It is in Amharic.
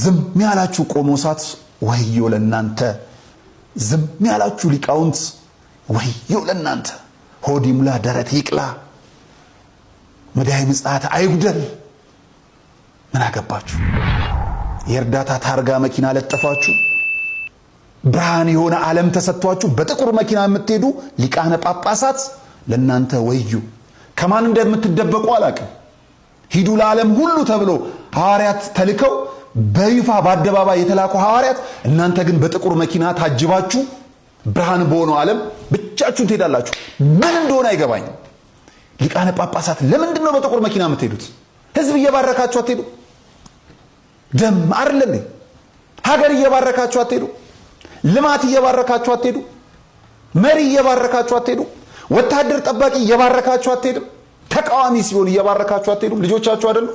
ዝም ያላችሁ ቆሞሳት ወዮ ለናንተ፣ ዝም ያላችሁ ሊቃውንት ወዮ ለናንተ። ሆድ ይሙላ ደረት ይቅላ፣ መዳይ ምጽአት አይጉደል። ምን አገባችሁ? የእርዳታ ታርጋ መኪና ለጠፋችሁ፣ ብርሃን የሆነ ዓለም ተሰጥቷችሁ በጥቁር መኪና የምትሄዱ ሊቃነ ጳጳሳት ለናንተ ወዩ። ከማን እንደምትደበቁ አላቅም። ሂዱ ለዓለም ሁሉ ተብሎ ሐዋርያት ተልከው በይፋ በአደባባይ የተላኩ ሐዋርያት፣ እናንተ ግን በጥቁር መኪና ታጅባችሁ ብርሃን በሆነው ዓለም ብቻችሁን ትሄዳላችሁ። ምን እንደሆነ አይገባኝ። ሊቃነ ጳጳሳት ለምንድን ነው በጥቁር መኪና የምትሄዱት? ህዝብ እየባረካችሁ አትሄዱ? ደም አይደለም ሀገር እየባረካችሁ አትሄዱ? ልማት እየባረካችሁ አትሄዱ? መሪ እየባረካችሁ አትሄዱ? ወታደር ጠባቂ እየባረካችሁ አትሄዱም? ተቃዋሚ ሲሆን እየባረካችሁ አትሄዱም? ልጆቻችሁ አይደሉ?